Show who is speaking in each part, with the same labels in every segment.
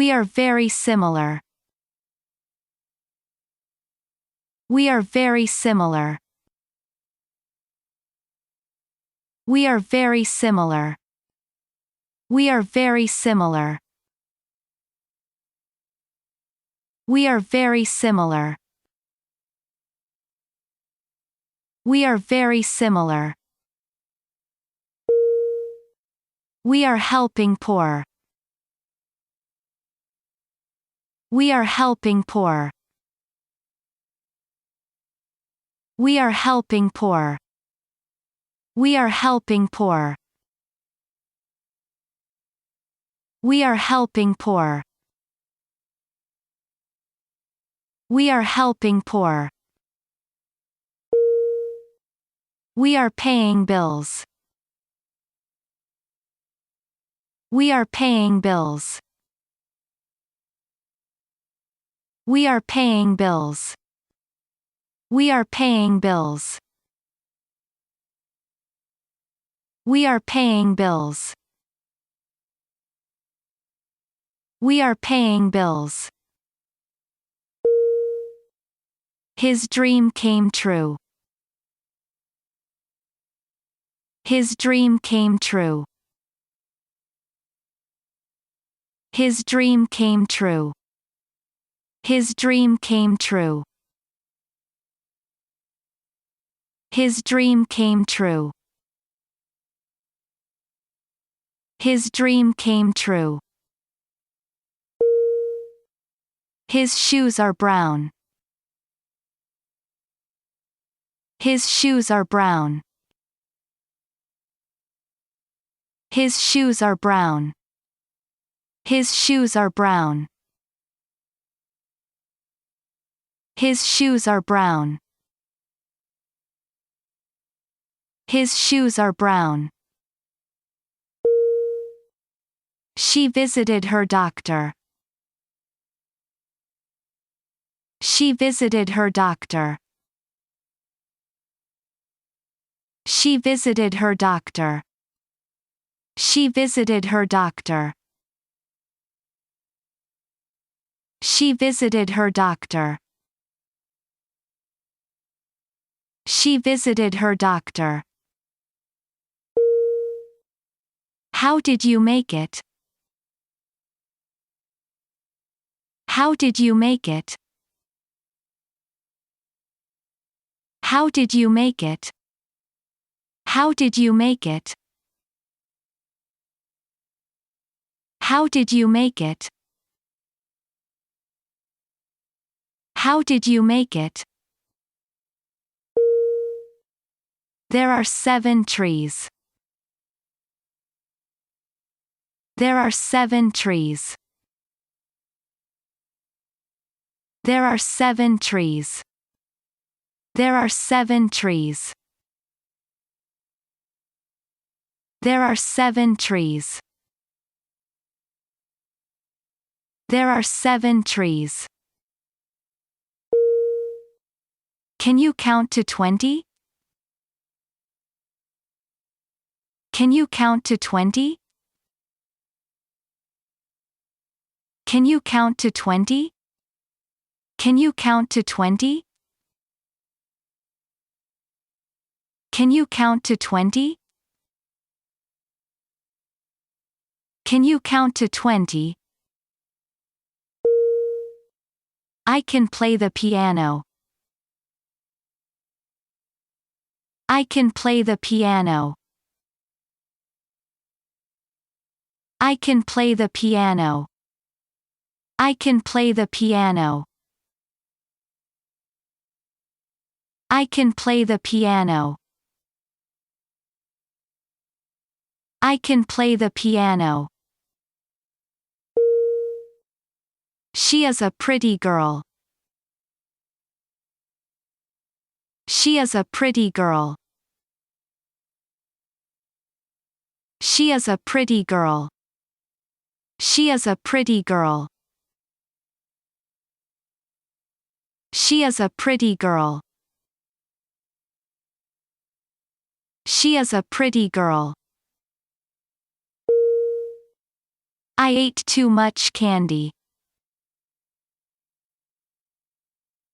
Speaker 1: We are very similar. We are very similar. We are very similar. We are very similar. We are very similar. We are very similar. We are helping poor. We are helping poor. We are helping poor. We are helping poor. We are helping poor. We are helping poor. We are paying bills. We are paying bills. We are paying bills. We are paying bills. We are paying bills. We are paying bills. His dream came true. His dream came true. His dream came true. His dream came true. His dream came true. His dream came true. His shoes are brown. His shoes are brown. His shoes are brown. His shoes are brown. His shoes are brown. His shoes are brown. She visited her doctor. She visited her doctor. She visited her doctor. She visited her doctor. She visited her doctor. She visited her doctor. How did you make it? How did you make it? How did you make it? How did you make it? How did you make it? How did you make it? There are 7 trees. There are 7 trees. There are 7 trees. There are 7 trees. There are 7 trees. There are 7 trees. Can you count to 20? Can you count to 20? Can you count to 20? Can you count to 20? Can you count to 20? Can you count to 20? I can play the piano. I can play the piano. I can play the piano. I can play the piano. I can play the piano. I can play the piano. She is a pretty girl. She is a pretty girl. She is a pretty girl. She is a pretty girl. She is a pretty girl. She is a pretty girl. I ate too much candy.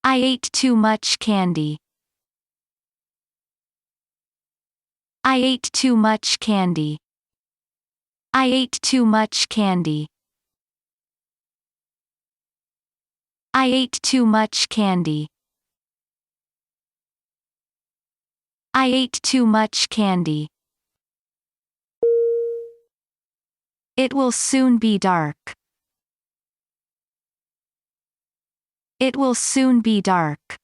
Speaker 1: I ate too much candy. I ate too much candy. I ate too much candy. I ate too much candy. I ate too much candy. It will soon be dark. It will soon be dark.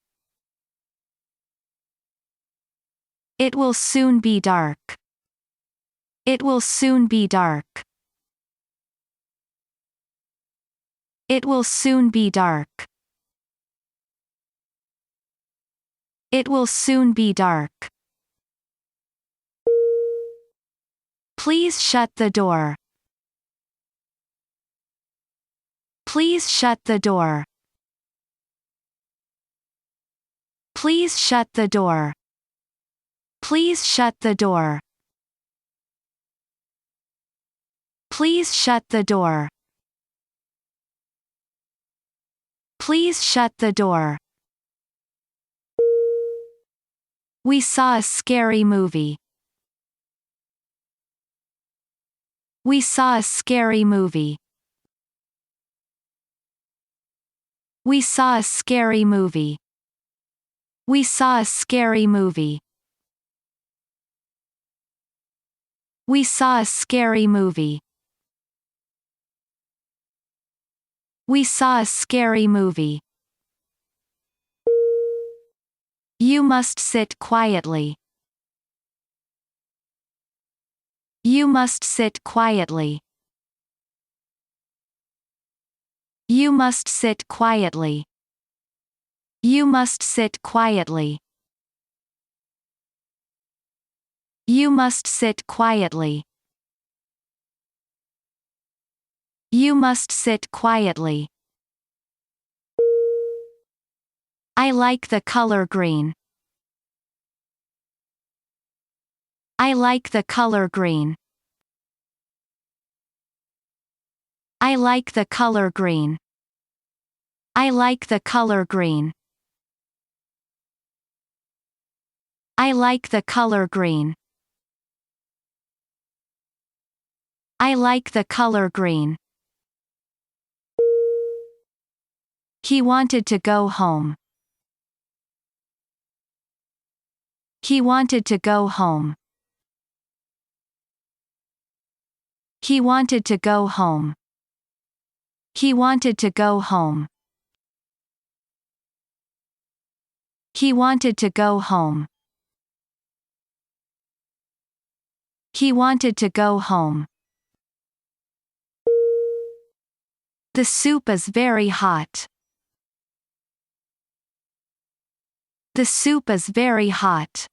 Speaker 1: It will soon be dark. It will soon be dark. It will soon be dark. It will soon be dark. Please shut the door. Please shut the door. Please shut the door. Please shut the door. Please shut the door. Please shut the door. We saw a scary movie. We saw a scary movie. We saw a scary movie. We saw a scary movie. We saw a scary movie. We saw a scary movie. You must sit quietly. You must sit quietly. You must sit quietly. You must sit quietly. You must sit quietly. You must sit quietly. I like the color green. I like the color green. I like the color green. I like the color green. I like the color green. I like the color green. He wanted to go home. He wanted to go home. He wanted to go home. He wanted to go home. He wanted to go home. He wanted to go home. The soup is very hot. The soup is very hot.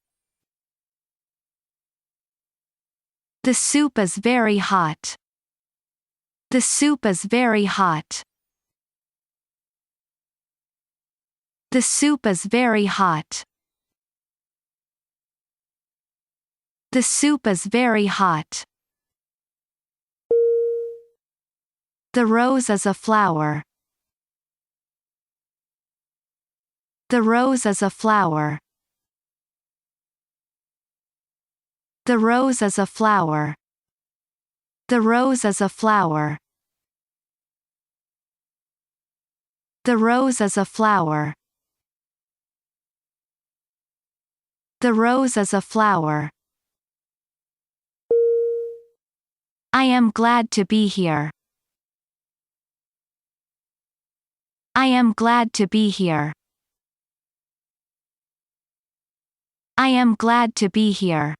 Speaker 1: The soup is very hot. The soup is very hot. The soup is very hot. The soup is very hot. The rose is a flower. The rose is a flower. The rose is a flower. The rose is a flower. The rose is a flower. The rose is a flower. I am glad to be here. I am glad to be here. I am glad to be here.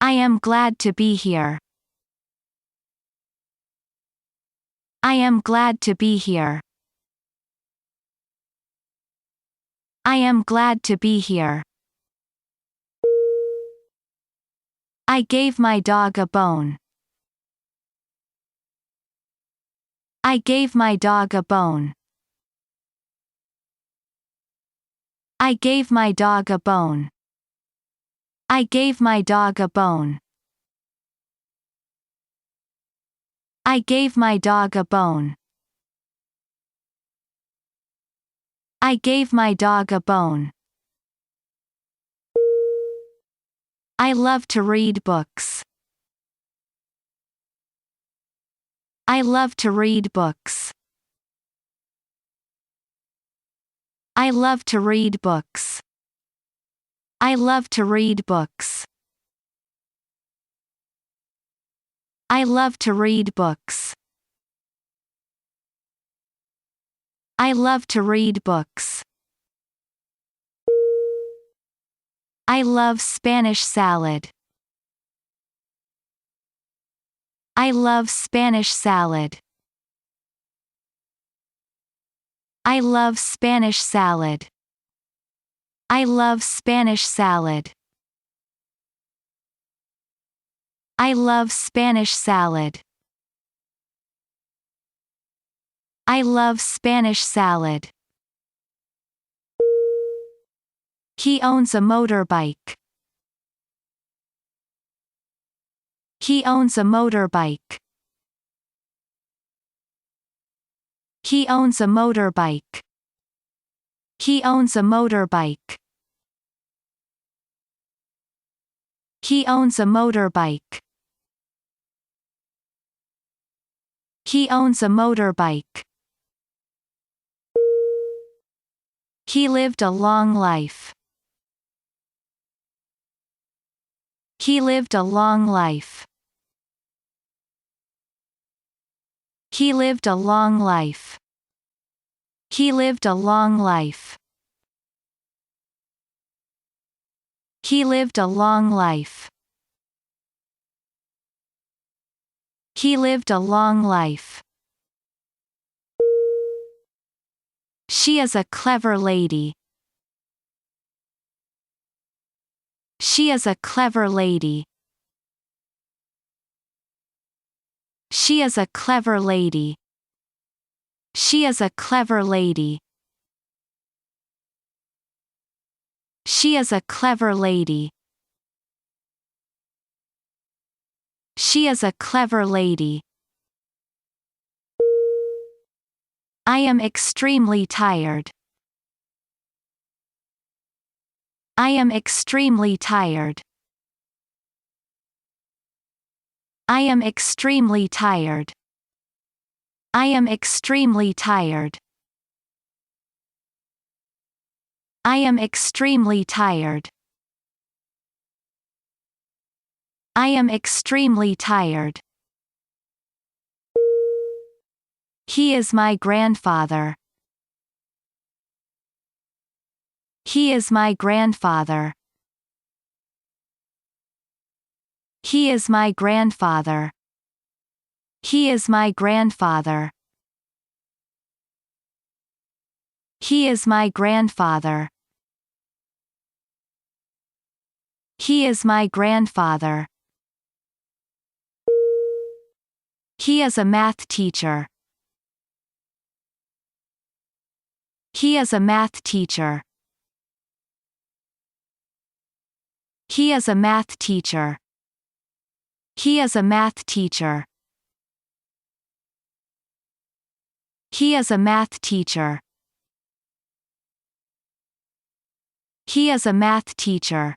Speaker 1: I am glad to be here. I am glad to be here. I am glad to be here. I gave my dog a bone. I gave my dog a bone. I gave my dog a bone. I gave my dog a bone. I gave my dog a bone. I gave my dog a bone. I love to read books. I love to read books. I love to read books. I love to read books. I love to read books. I love to read books. I love Spanish salad. I love Spanish salad. I love Spanish salad. I love Spanish salad. I love Spanish salad. I love Spanish salad. He owns a motorbike. He owns a motorbike. He owns a motorbike. He owns a motorbike. He owns a motorbike. He owns a motorbike. He lived a long life. He lived a long life. He lived a long life. He lived a long life. He lived a long life. He lived a long life. She is a clever lady. She is a clever lady. She is a clever lady. She is a clever lady. She is a clever lady. She is a clever lady. I am extremely tired. I am extremely tired. I am extremely tired. I am extremely tired. I am extremely tired. I am extremely tired. He is my grandfather. He is my grandfather. He is my grandfather. He is my grandfather. He is my grandfather. He is my grandfather. He is a math teacher. He is a math teacher. He is a math teacher. He is a math teacher. He is a math teacher. He is a math teacher.